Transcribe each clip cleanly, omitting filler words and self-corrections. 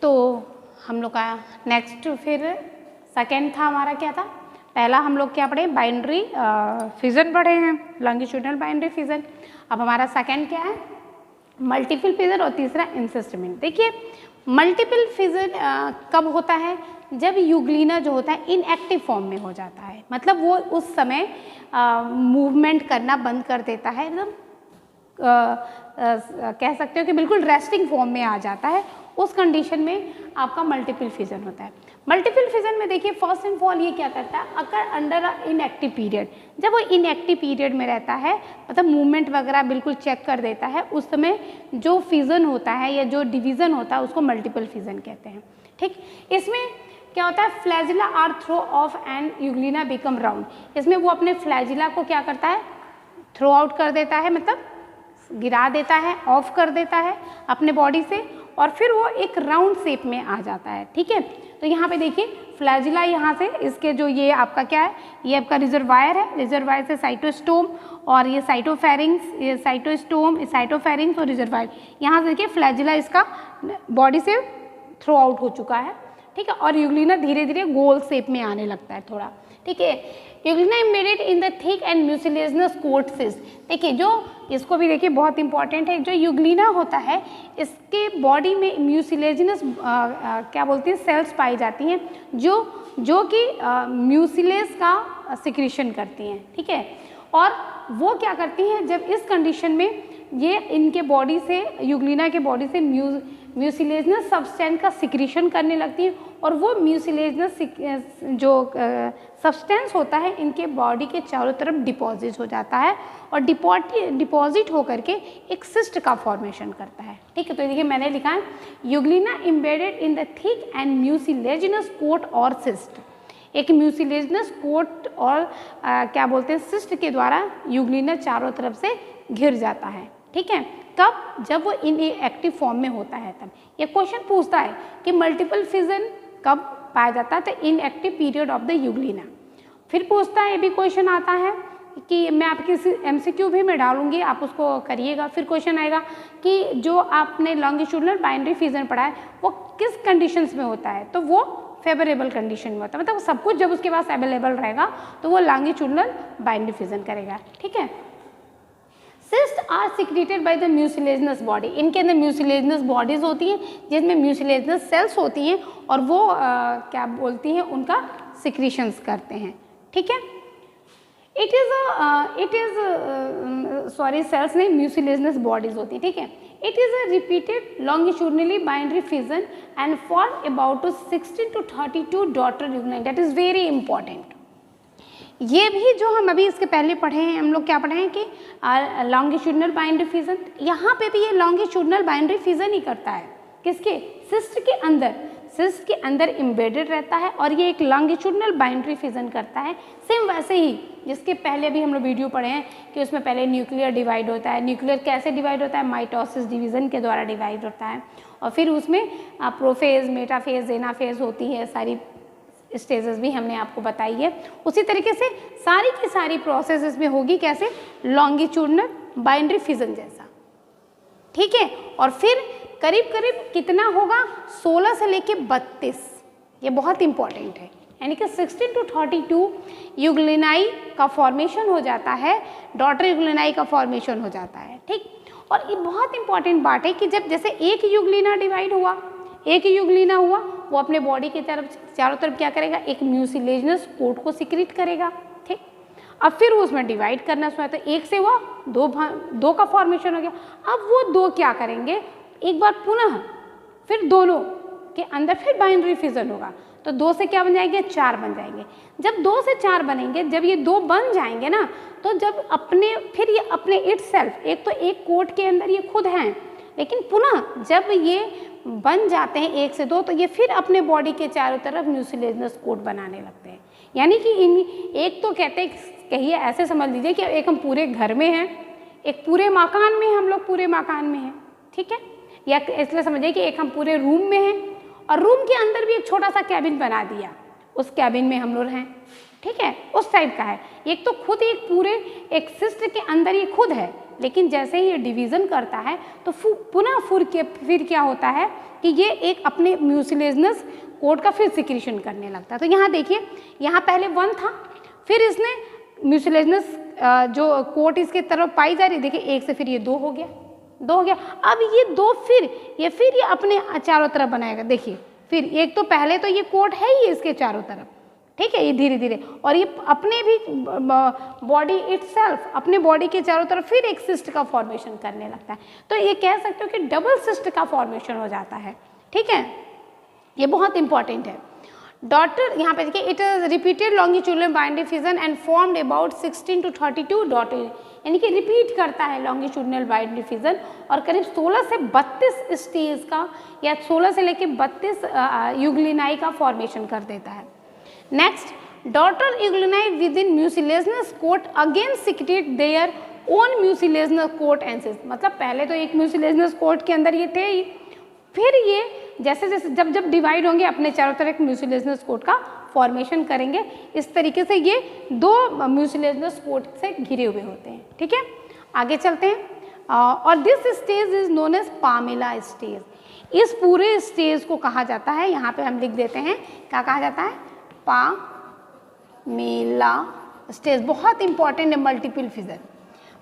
तो हम लोग का नेक्स्ट फिर सेकेंड था हमारा क्या था, पहला हम लोग क्या पढ़े, बाइनरी फिजन पढ़े हैं, लॉन्गिट्यूडनल बाइनरी फिजन। अब हमारा सेकेंड क्या है, मल्टीपल फिजन, और तीसरा इंसिस्टमेंट। देखिए मल्टीपल फिजन कब होता है, जब यूग्लिना जो होता है इनएक्टिव फॉर्म में हो जाता है, मतलब वो उस समय मूवमेंट करना बंद कर देता है, एकदम कह सकते हो कि बिल्कुल रेस्टिंग फॉर्म में आ जाता है। उस कंडीशन में आपका मल्टीपल फिजन होता है। मल्टीपल फिजन में देखिए फर्स्ट एंड ऑल ये क्या करता है, अगर अंडर इनएक्टिव पीरियड, जब वो इनएक्टिव पीरियड में रहता है, मतलब मूवमेंट वगैरह बिल्कुल चेक कर देता है, उस समय जो फिजन होता है या जो डिवीज़न होता है उसको मल्टीपल फिजन कहते हैं। ठीक, इसमें क्या होता है, flagella are throw off and euglena become round. इसमें वो अपने फ्लैजिला को क्या करता है, थ्रो आउट कर देता है, मतलब गिरा देता है, ऑफ कर देता है अपने बॉडी से, और फिर वो एक राउंड शेप में आ जाता है। ठीक है, तो यहाँ पे देखिए फ्लैजिला, यहाँ से इसके जो ये आपका क्या है, ये आपका रिजर्वायर है, रिजर्वायर से साइटोस्टोम, और ये साइटोफेरिंग्स, ये साइटोस्टोम, साइटोफेरिंग्स और रिजर्वायर, यहाँ से देखिए फ्लैजिला इसका बॉडी से थ्रो आउट हो चुका है। ठीक है, और यूग्लिना धीरे धीरे गोल शेप में आने लगता है थोड़ा। ठीक है, euglena embedded in the thick and mucilaginous coat cyst. देखिए जो इसको भी देखिए बहुत इंपॉर्टेंट है, जो यूग्लिना होता है इसके बॉडी में म्यूसिलेजिनस क्या बोलते हैं सेल्स पाई जाती हैं, जो कि म्यूसिलेज का सिक्रीशन करती हैं। ठीक है, और वो क्या करती हैं, जब इस कंडीशन में ये इनके बॉडी से, यूग्लिना के बॉडी से म्यूसिलेजिनस सब्सटेंस का सिक्रीशन करने लगती है, और वो म्यूसिलेजिनस जो सब्सटेंस होता है इनके बॉडी के चारों तरफ डिपॉजिट हो जाता है, और डिपॉजिट होकर के एक सिस्ट का फॉर्मेशन करता है। ठीक है, तो देखिए मैंने लिखा है euglena embedded in the thick and mucilaginous coat और सिस्ट। एक म्यूसिलेजिनस कोट और क्या बोलते हैं सिस्ट के द्वारा यूग्लिना चारों तरफ से घिर जाता है। ठीक है, कब, जब वो इनएक्टिव फॉर्म में होता है तब। ये क्वेश्चन पूछता है कि मल्टीपल फिजन कब पाया जाता है, तो inactive period of the Euglena. फिर पूछता है, ये भी क्वेश्चन आता है कि मैं आपके MCQ भी मैं डालूंगी, आप उसको करिएगा। फिर क्वेश्चन आएगा कि जो आपने लॉन्गिट्यूडनल बाइनरी फिजन पढ़ा है वो किस कंडीशंस में होता है, तो वो फेवरेबल कंडीशन में होता है, मतलब सब कुछ जब उसके पास अवेलेबल रहेगा तो वो लॉन्गिट्यूडनल बाइनरी फिजन करेगा। ठीक है, cyst are secreted by the mucilaginous body. इनके अंदर म्यूसिलेजिनस बॉडीज होती हैं जिसमें म्यूसिलेजिनस सेल्स होती हैं, और वो क्या बोलती हैं, उनका सिक्रीशंस करते हैं। ठीक है, सेल्स नहीं, म्यूसिलेजिनस बॉडीज होती है। ठीक है, it is a repeated longitudinally binary fission and for about 16 to 32 daughter Euglena. That is very important. ये भी जो हम अभी इसके पहले पढ़े हैं, हम लोग क्या पढ़े हैं कि लॉन्गिट्यूडनल बाइनरी फिजन, यहाँ पे भी ये लॉन्गिट्यूडनल बाइनरी फिजन ही करता है, किसके, सिस्ट के अंदर, सिस्ट के अंदर एम्बेडेड रहता है, और ये एक लॉन्गिट्यूडनल बाइनरी फिजन करता है। सेम वैसे ही जिसके पहले भी हम लोग वीडियो पढ़े हैं कि उसमें पहले न्यूक्लियर डिवाइड होता है। न्यूक्लियर कैसे डिवाइड होता है, माइटोसिस डिवीज़न के द्वारा डिवाइड होता है, और फिर उसमें प्रोफेज, मेटाफेज, एनाफेज होती है, सारी स्टेजेस भी हमने आपको बताई है। उसी तरीके से सारी की सारी प्रोसेस इसमें होगी कैसे, लॉन्गिट्यूडनल बाइनरी फिजन जैसा। ठीक है, और फिर करीब करीब कितना होगा, 16 से लेके 32, ये बहुत इंपॉर्टेंट है, यानी कि 16 to 32 यूग्लिनाई का फॉर्मेशन हो जाता है, डॉटर यूग्लिनाई का फॉर्मेशन हो जाता है। ठीक, और ये बहुत इंपॉर्टेंट बात है कि जब जैसे एक यूग्लिना डिवाइड हुआ, एक यूग्लिना हुआ, वो अपने बॉडी के चारों तरफ क्या करेगा, एक म्यूसिलेजिनस कोट को सिक्रीट करेगा। ठीक, अब फिर उसमें डिवाइड करना शुरू, तो एक से हुआ दो का फॉर्मेशन हो गया। अब वो दो क्या करेंगे, एक बार पुनः फिर दोनों के अंदर फिर बाइनरी फिजन होगा, तो 2 से क्या बन जाएंगे, 4 बन जाएंगे। जब 2 से 4 बनेंगे, जब ये 2 बन जाएंगे ना, तो जब फिर ये अपने इटसेल्फ, एक तो एक कोट के अंदर ये खुद हैं, लेकिन पुनः जब ये बन जाते हैं 1 से 2, तो ये फिर अपने बॉडी के चारों तरफ म्यूसिलेजिनस कोट बनाने लगते हैं। यानी कि एक तो कहते हैं, कहिए ऐसे समझ लीजिए कि एक हम पूरे घर में हैं, एक पूरे मकान में, हम लोग पूरे मकान में हैं। ठीक है, या इसलिए समझिए कि एक हम पूरे रूम में हैं, और रूम के अंदर भी एक छोटा सा कैबिन बना दिया, उस कैबिन में हम लोग हैं। ठीक है, उस टाइप का है। एक तो खुद एक पूरे एक सिस्ट के अंदर ये खुद है, लेकिन जैसे ही ये डिवीज़न करता है तो पुनः फिर क्या होता है कि ये एक अपने म्यूसिलेजनस कोट का फिर सिक्रीशन करने लगता है। तो यहाँ देखिए, यहाँ पहले 1 था, फिर इसने म्यूसिलेजनस जो कोट इसके तरफ पाई जा रही, देखिए 1 से फिर ये 2 हो गया, 2 हो गया। अब ये 2 फिर ये अपने चारों तरफ बनाएगा। देखिए फिर एक तो पहले तो ये कोट है ही इसके चारों तरफ, ठीक है, ये धीरे धीरे, और ये अपने भी बॉडी इटसेल्फ अपने बॉडी के चारों तरफ फिर एक सिस्ट का फॉर्मेशन करने लगता है। तो ये कह सकते हो कि डबल सिस्ट का फॉर्मेशन हो जाता है, ठीक है, ये बहुत इंपॉर्टेंट है। डॉटर यहाँ पे देखिए, it is repeated longitudinal binary fission and formed about 16 to 32 daughter, यानी कि रिपीट करता है लॉन्गिट्यूडनल बाइंडरी फिजन और करीब 16 से 32 स्टेज का या 16 से लेकर 32 यूग्लिनाई का फॉर्मेशन कर देता है। Next, daughter euglenae within mucilaginous coat again secrete their own mucilaginous coat encysts, मतलब पहले तो एक म्यूसिलेजनस कोट के अंदर ये थे ही, फिर ये जैसे जैसे जब डिवाइड होंगे अपने चारों तरफ म्यूसिलेजनस कोट का फॉर्मेशन करेंगे। इस तरीके से ये 2 म्यूसिलेजनस कोट से घिरे हुए होते हैं, ठीक है। आगे चलते हैं, और this stage is known as palmella stage. इस पूरे स्टेज को कहा जाता है, यहाँ पे हम लिख देते हैं, क्या कहा जाता है, पामेला स्टेज। बहुत इंपॉर्टेंट है मल्टीपल फिजन,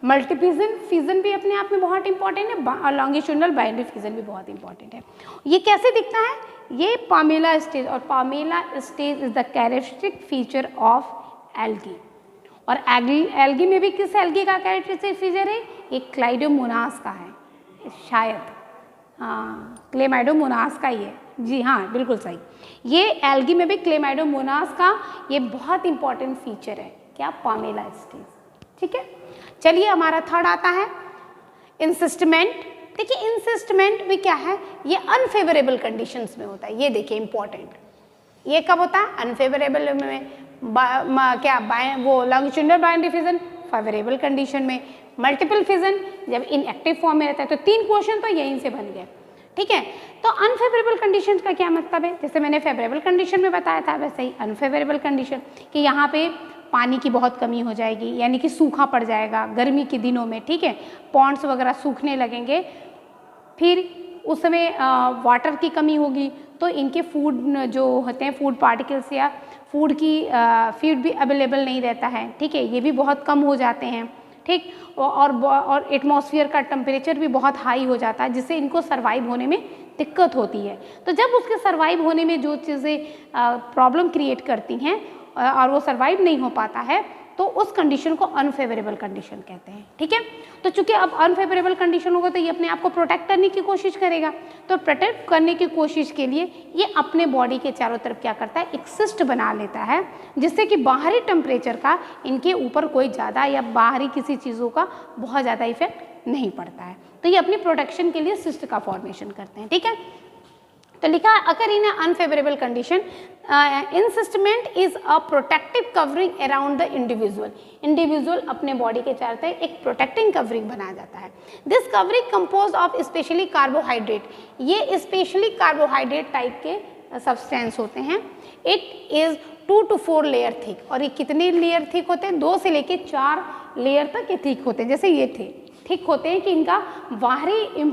मल्टीपल फिजन भी अपने आप में बहुत इंपॉर्टेंट है और लॉन्गिट्यूडनल बाइंडरी फिजन भी बहुत इंपॉर्टेंट है। ये कैसे दिखता है, ये पामेला स्टेज, और Pamela stage is the characteristic feature of algae. और एल्गी में भी किस एल्गी का कैरेक्टरिस्टिक फीचर है, ये क्लाइडोमोनास का है शायद, हाँ क्लेमाइडोमोनास का ही है, जी हाँ बिल्कुल सही, ये एल्गी में भी क्लेमाइडोमोनास का ये बहुत इंपॉर्टेंट फीचर है, क्या, पामेला स्टेज, ठीक है। चलिए हमारा थर्ड आता है इंसिस्टमेंट। देखिए इंसिस्टमेंट भी क्या है, ये अनफेवरेबल कंडीशंस में होता है, ये देखिए इंपॉर्टेंट, ये कब होता है, अनफेवरेबल में, वो longitudinal binary fission favourable condition में, मल्टीपल फिजन जब इनएक्टिव फॉर्म में रहता है। तो 3 क्वेश्चन तो यहीं से बन गए, ठीक है। तो अनफेवरेबल कंडीशन का क्या मतलब है, जैसे मैंने फेवरेबल कंडीशन में बताया था वैसे ही अनफेवरेबल कंडीशन कि यहाँ पे पानी की बहुत कमी हो जाएगी, यानी कि सूखा पड़ जाएगा गर्मी के दिनों में, ठीक है, पॉन्ड्स वगैरह सूखने लगेंगे, फिर उस समय वाटर की कमी होगी, तो इनके फूड जो होते हैं, फूड पार्टिकल्स या फूड की फीड भी अवेलेबल नहीं रहता है, ठीक है, ये भी बहुत कम हो जाते हैं, ठीक, और एटमॉस्फेयर का टेम्परेचर भी बहुत हाई हो जाता है, जिससे इनको सर्वाइव होने में दिक्कत होती है। तो जब उसके सर्वाइव होने में जो चीज़ें प्रॉब्लम क्रिएट करती हैं और वो सर्वाइव नहीं हो पाता है, तो उस कंडीशन को अनफेवरेबल कंडीशन कहते हैं, ठीक है। तो चूंकि अब अनफेवरेबल कंडीशन होगा तो ये अपने आप को प्रोटेक्ट करने की कोशिश करेगा, तो प्रोटेक्ट करने की कोशिश के लिए ये अपने बॉडी के चारों तरफ क्या करता है, एक सिस्ट बना लेता है, जिससे कि बाहरी टेम्परेचर का इनके ऊपर कोई ज़्यादा या बाहरी किसी चीज़ों का बहुत ज़्यादा इफेक्ट नहीं पड़ता है। तो ये अपनी प्रोटेक्शन के लिए सिस्ट का फॉर्मेशन करते हैं, ठीक है। तो लिखा occur in unfavourable condition encystment is a protective covering around the individual अपने बॉडी के चारों तरफ एक प्रोटेक्टिंग कवरिंग बनाया जाता है। This covering composed of specially carbohydrate, ये स्पेशली कार्बोहाइड्रेट टाइप के सब्सटेंस होते हैं। It is 2 to 4 layer thick, और ये कितने लेयर थिक होते हैं, 2 से लेके 4 लेयर तक ये थिक होते हैं। जैसे ये थे ठीक होते हैं कि इनका बाहरी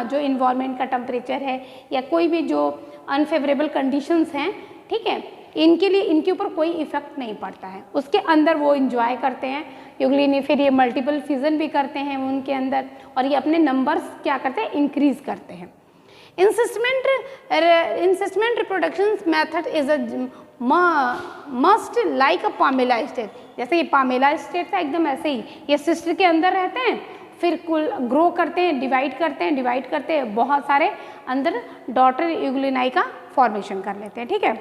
जो इन्वायरमेंट का टेम्परेचर है या कोई भी जो अनफेवरेबल कंडीशंस हैं, ठीक है, इनके लिए इनके ऊपर कोई इफेक्ट नहीं पड़ता है, उसके अंदर वो इंजॉय करते हैं यूग्लिनी, फिर ये मल्टीपल फिजन भी करते हैं उनके अंदर, और ये अपने नंबर्स क्या करते हैं, इंक्रीज करते हैं। Encystment reproduction method is a must like a Pamela state, जैसे ये पामेला स्टेट था एकदम ऐसे ही, ये सिस्टर के अंदर रहते हैं, फिर कुल ग्रो करते हैं, डिवाइड करते हैं, बहुत सारे अंदर डॉटर यूग्लिनाई का फॉर्मेशन कर लेते हैं, ठीक है,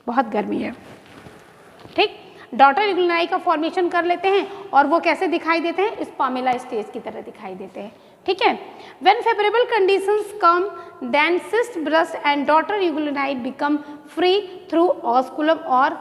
बहुत गर्मी है, ठीक, डॉटर यूग्लिनाई का फॉर्मेशन कर लेते हैं, और वो कैसे दिखाई देते हैं, इस पामेला स्टेज की तरह दिखाई देते हैं, ठीक है। When favourable conditions come then cyst burst and daughter euglenae become free through osculum और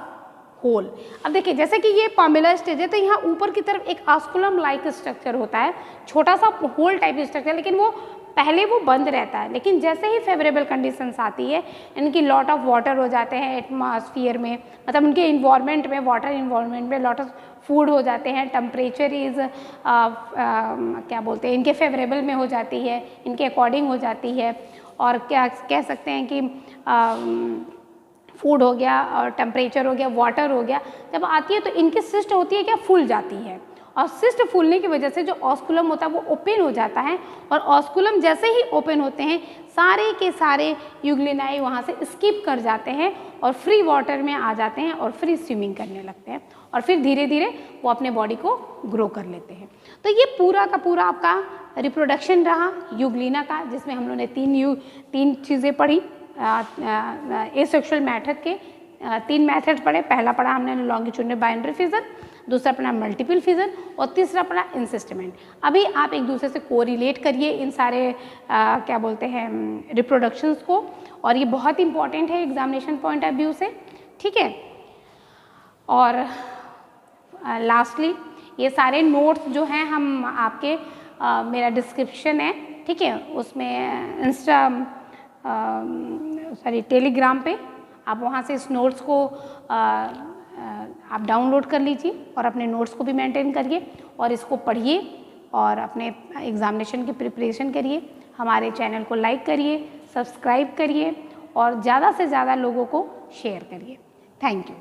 होल। अब देखिए जैसे कि ये पामेला स्टेज है, तो यहाँ ऊपर की तरफ एक ऑस्कुलम लाइक स्ट्रक्चर होता है, छोटा सा होल टाइप स्ट्रक्चर, लेकिन वो पहले वो बंद रहता है, लेकिन जैसे ही फेवरेबल कंडीशंस आती है, इनकी लॉट ऑफ वाटर हो जाते हैं एटमॉस्फियर में, मतलब उनके इन्वायरमेंट में, वाटर इन्वायरमेंट में लॉट ऑफ फूड हो जाते हैं, टेम्परेचर इज़ क्या बोलते हैं, इनके फेवरेबल में हो जाती है, इनके अकॉर्डिंग हो जाती है, और क्या कह सकते हैं कि फूड हो गया और टेम्परेचर हो गया, वाटर हो गया, जब आती है तो इनकी सिस्ट होती है क्या, फूल जाती है, और सिस्ट फूलने की वजह से जो ऑस्कुलम होता है वो ओपन हो जाता है, और ऑस्कुलम जैसे ही ओपन होते हैं सारे के सारे यूग्लिनाई वहाँ से स्किप कर जाते हैं और फ्री वाटर में आ जाते हैं और फ्री स्विमिंग करने लगते हैं, और फिर धीरे धीरे वो अपने बॉडी को ग्रो कर लेते हैं। तो ये पूरा का पूरा आपका रिप्रोडक्शन रहा यूग्लिना का, जिसमें हम लोगों ने तीन चीज़ें पढ़ी। एसेक्सुअल मेथड के 3 मेथड पढ़े। पहला पढ़ा हमने लॉन्गिट्यूडिनल बाइनरी फिजन, दूसरा पढ़ा मल्टीपल फिजन, और तीसरा पढ़ा इंसिस्टेमेंट। अभी आप एक दूसरे से कोरिलेट करिए इन सारे क्या बोलते हैं रिप्रोडक्शंस को, और ये बहुत इंपॉर्टेंट है एग्जामिनेशन पॉइंट ऑफ व्यू से, ठीक है। और लास्टली ये सारे नोट्स जो हैं हम आपके मेरा डिस्क्रिप्शन है, ठीक है, उसमें टेलीग्राम पे आप वहाँ से इस नोट्स को आप डाउनलोड कर लीजिए और अपने नोट्स को भी मेंटेन करिए और इसको पढ़िए और अपने एग्ज़ामिनेशन की प्रिपरेशन करिए। हमारे चैनल को लाइक करिए, सब्सक्राइब करिए और ज़्यादा से ज़्यादा लोगों को शेयर करिए। Thank you.